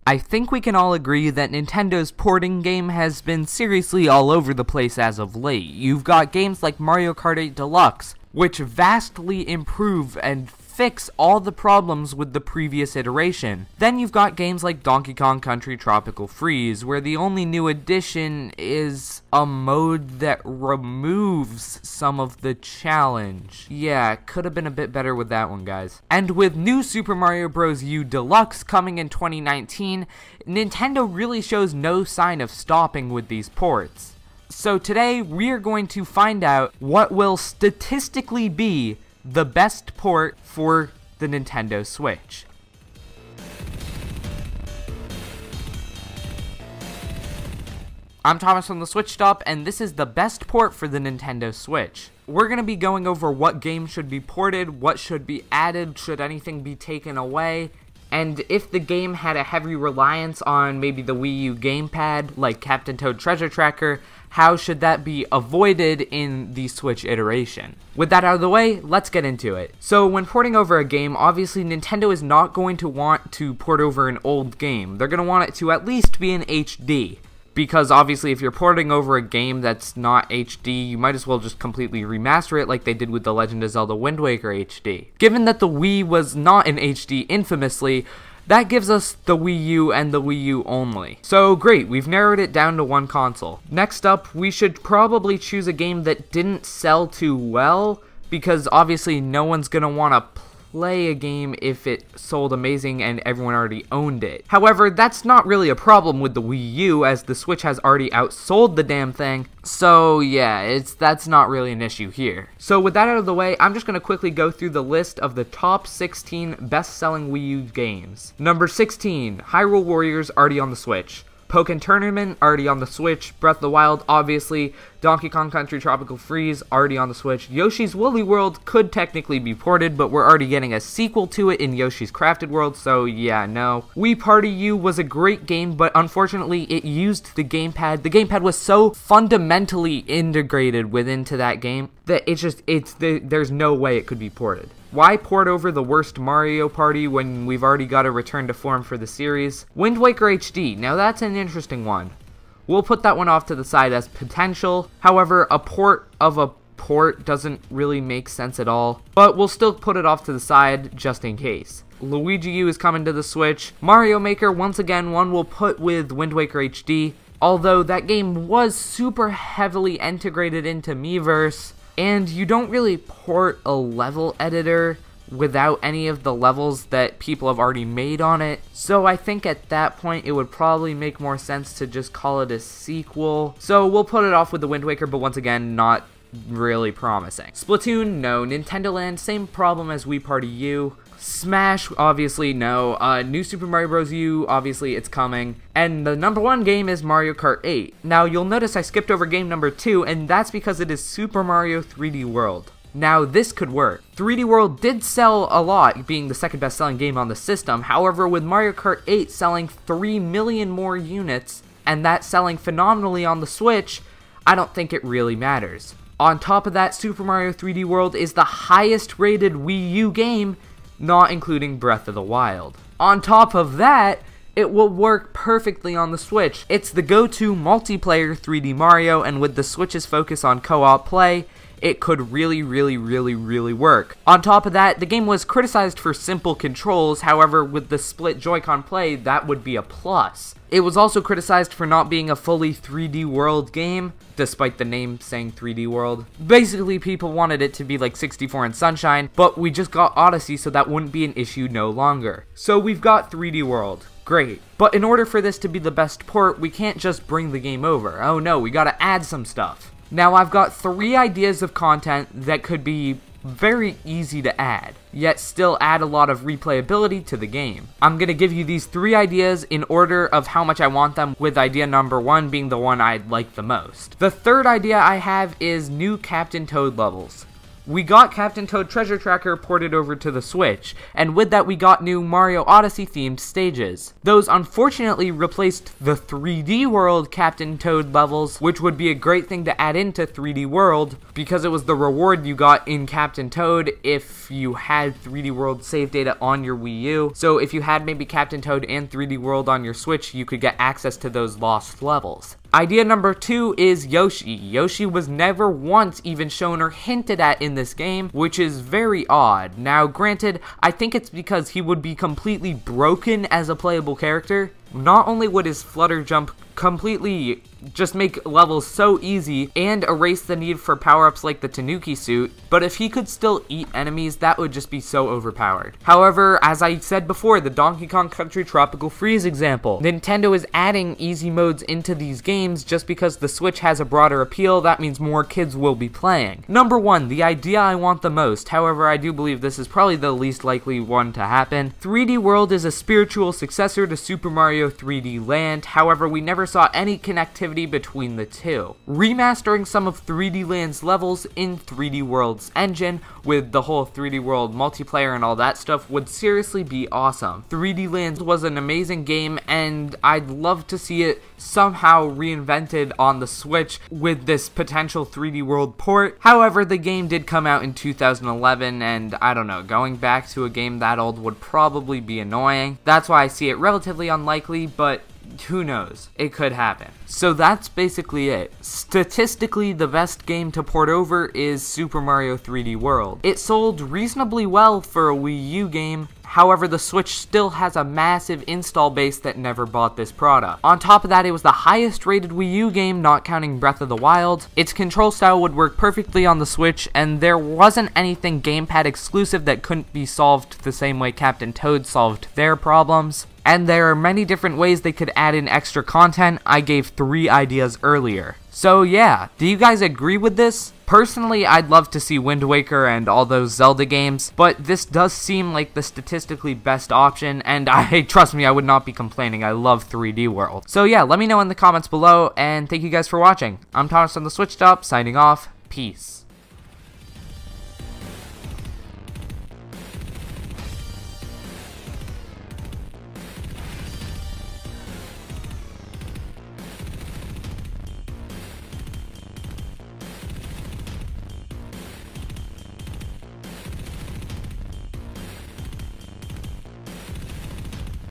I think we can all agree that Nintendo's porting game has been seriously all over the place as of late. You've got games like Mario Kart 8 Deluxe, which vastly improve and fix all the problems with the previous iteration. Then you've got games like Donkey Kong Country Tropical Freeze, where the only new addition is a mode that removes some of the challenge. Yeah, could have been a bit better with that one, guys. And with new Super Mario Bros. U Deluxe coming in 2019, Nintendo really shows no sign of stopping with these ports. So today, we are going to find out what will statistically be the best port for the Nintendo Switch. I'm Thomas from the Switch Stop, and this is the best port for the Nintendo Switch. We're going to be going over what games should be ported, what should be added, should anything be taken away, and if the game had a heavy reliance on maybe the Wii U gamepad, like Captain Toad Treasure Tracker, how should that be avoided in the Switch iteration? With that out of the way, let's get into it. So when porting over a game, obviously Nintendo is not going to want to port over an old game. They're going to want it to at least be in HD. Because obviously if you're porting over a game that's not HD, you might as well just completely remaster it like they did with The Legend of Zelda Wind Waker HD. Given that the Wii was not in HD infamously, that gives us the Wii U and the Wii U only. So great, we've narrowed it down to one console. Next up, we should probably choose a game that didn't sell too well, because obviously no one's gonna want to play a game if it sold amazing and everyone already owned it. However, that's not really a problem with the Wii U, as the Switch has already outsold the damn thing. So yeah, that's not really an issue here. So with that out of the way, I'm just going to quickly go through the list of the top 16 best-selling Wii U games. Number 16, Hyrule Warriors, already on the Switch. Pokken Tournament, already on the Switch. Breath of the Wild, obviously. Donkey Kong Country Tropical Freeze, already on the Switch. Yoshi's Woolly World could technically be ported, but we're already getting a sequel to it in Yoshi's Crafted World, so yeah, no. Wii Party U was a great game, but unfortunately it used the gamepad. The gamepad was so fundamentally integrated into that game that there's no way it could be ported. Why port over the worst Mario Party when we've already got a return to form for the series? Wind Waker HD, now that's an interesting one. We'll put that one off to the side as potential. However, a port of a port doesn't really make sense at all, but we'll still put it off to the side just in case. Luigi U is coming to the Switch. Mario Maker, once again, one we'll put with Wind Waker HD, although that game was super heavily integrated into Miiverse, and you don't really port a level editor without any of the levels that people have already made on it. So I think at that point it would probably make more sense to just call it a sequel. So we'll put it off with the Wind Waker, but once again, not really promising. Splatoon, no. Nintendo Land, same problem as Wii Party U. Smash, obviously, no. New Super Mario Bros. U, obviously, it's coming. And the number one game is Mario Kart 8. Now, you'll notice I skipped over game number 2, and that's because it is Super Mario 3D World. Now, this could work. 3D World did sell a lot, being the second best-selling game on the system. However, with Mario Kart 8 selling 3 million more units, and that selling phenomenally on the Switch, I don't think it really matters. On top of that, Super Mario 3D World is the highest-rated Wii U game, not including Breath of the Wild. On top of that, it will work perfectly on the Switch. It's the go-to multiplayer 3D Mario, and with the Switch's focus on co-op play, it could really work. On top of that, the game was criticized for simple controls, however, with the split Joy-Con play, that would be a plus. It was also criticized for not being a fully 3D World game, despite the name saying 3D World. Basically, people wanted it to be like 64 and Sunshine, but we just got Odyssey, so that wouldn't be an issue no longer. So we've got 3D World. Great. But in order for this to be the best port, we can't just bring the game over. Oh no, we gotta add some stuff. Now, I've got 3 ideas of content that could be very easy to add, yet still add a lot of replayability to the game. I'm going to give you these 3 ideas in order of how much I want them, with idea number 1 being the one I'd like the most. The third idea I have is new Captain Toad levels. we got Captain Toad Treasure Tracker ported over to the Switch, and with that we got new Mario Odyssey themed stages. Those unfortunately replaced the 3D World Captain Toad levels, which would be a great thing to add into 3D World, because it was the reward you got in Captain Toad if you had 3D World save data on your Wii U. So if you had maybe Captain Toad and 3D World on your Switch, you could get access to those lost levels. Idea number 2 is Yoshi. Yoshi was never once even shown or hinted at in this game, which is very odd. Now granted, I think it's because he would be completely broken as a playable character. Not only would his flutter jump completely just make levels so easy and erase the need for power-ups like the Tanuki suit, but if he could still eat enemies, that would just be so overpowered. However, as I said before, the Donkey Kong Country Tropical Freeze example, Nintendo is adding easy modes into these games just because the Switch has a broader appeal. That means more kids will be playing. Number 1, the idea I want the most, however I do believe this is probably the least likely one to happen. 3D World is a spiritual successor to Super Mario 3D Land, however we never saw any connectivity between the two. Remastering some of 3D Land's levels in 3D World's engine with the whole 3D World multiplayer and all that stuff would seriously be awesome. 3D Land was an amazing game and I'd love to see it somehow reinvented on the Switch with this potential 3D World port. However, the game did come out in 2011 and I don't know, going back to a game that old would probably be annoying. That's why I see it relatively unlikely, but who knows? It could happen. So that's basically it. Statistically, the best game to port over is Super Mario 3D World. It sold reasonably well for a Wii U game. However, the Switch still has a massive install base that never bought this product. On top of that, it was the highest rated Wii U game, not counting Breath of the Wild. Its control style would work perfectly on the Switch, and there wasn't anything gamepad exclusive that couldn't be solved the same way Captain Toad solved their problems. And there are many different ways they could add in extra content. I gave 3 ideas earlier. So yeah, do you guys agree with this? Personally, I'd love to see Wind Waker and all those Zelda games, but this does seem like the statistically best option, and trust me, I would not be complaining. I love 3D World. So yeah, let me know in the comments below, and thank you guys for watching. I'm Thomas from the Switch Stop, signing off. Peace.